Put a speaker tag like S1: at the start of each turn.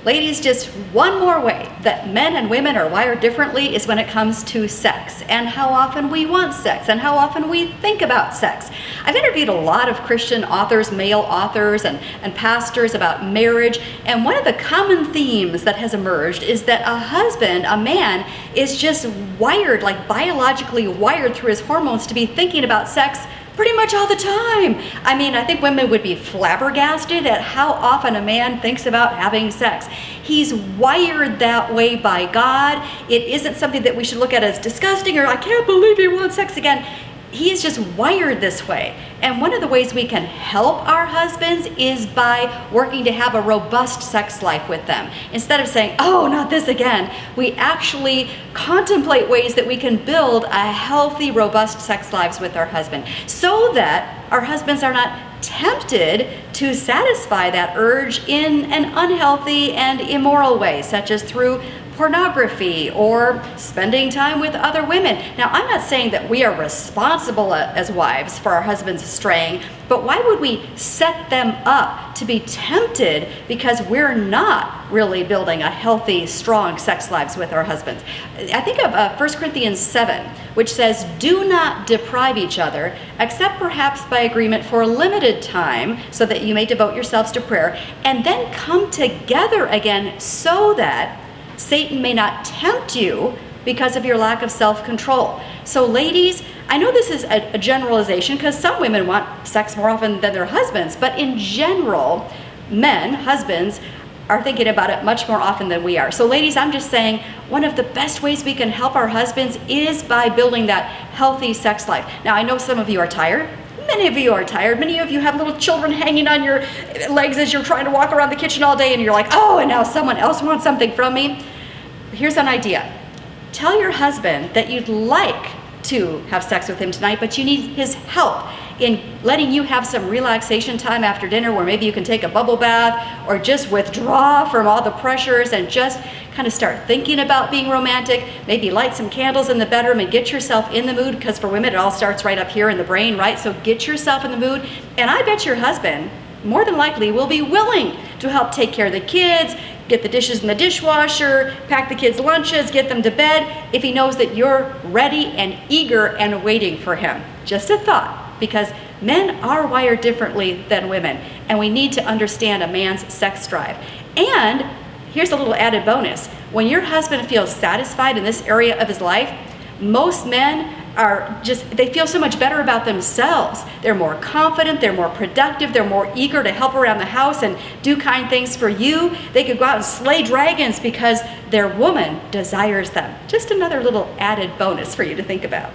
S1: Ladies, just one more way that men and women are wired differently is when it comes to sex and how often we want sex and how often we think about sex. I've interviewed a lot of Christian authors, male authors, and pastors about marriage, and one of the common themes that has emerged is that a husband, a man, is just wired, like biologically wired through his hormones to be thinking about sex pretty much all the time. I mean, I think women would be flabbergasted at how often a man thinks about having sex. He's wired that way by God. It isn't something that we should look at as disgusting or I can't believe he wants sex again. He is just wired this way. And one of the ways we can help our husbands is by working to have a robust sex life with them. Instead of saying, oh, not this again, we actually contemplate ways that we can build a healthy, robust sex lives with our husband so that our husbands are not tempted to satisfy that urge in an unhealthy and immoral way, such as through pornography or spending time with other women. Now, I'm not saying that we are responsible as wives for our husbands straying, but why would we set them up to be tempted because we're not really building a healthy, strong sex lives with our husbands? I think of 1 Corinthians 7, which says, do not deprive each other, except perhaps by agreement for a limited time, so that you may devote yourselves to prayer, and then come together again so that Satan may not tempt you because of your lack of self-control. So ladies, I know this is a generalization because some women want sex more often than their husbands, but in general, men, husbands, are thinking about it much more often than we are. So ladies, I'm just saying one of the best ways we can help our husbands is by building that healthy sex life. Now, I know some of you are tired. Many of you are tired. Many of you have little children hanging on your legs as you're trying to walk around the kitchen all day and you're like, oh, and now someone else wants something from me. Here's an idea. Tell your husband that you'd like to have sex with him tonight, but you need his help in letting you have some relaxation time after dinner where maybe you can take a bubble bath or just withdraw from all the pressures and just kind of start thinking about being romantic. Maybe light some candles in the bedroom and get yourself in the mood, because for women it all starts right up here in the brain, right? So get yourself in the mood, and I bet your husband more than likely will be willing to help take care of the kids, get the dishes in the dishwasher, pack the kids' lunches, get them to bed, if he knows that you're ready and eager and waiting for him. Just a thought, because men are wired differently than women, and we need to understand a man's sex drive. And here's a little added bonus. When your husband feels satisfied in this area of his life, most men they feel so much better about themselves. They're more confident, they're more productive, they're more eager to help around the house and do kind things for you. They could go out and slay dragons because their woman desires them. Just another little added bonus for you to think about.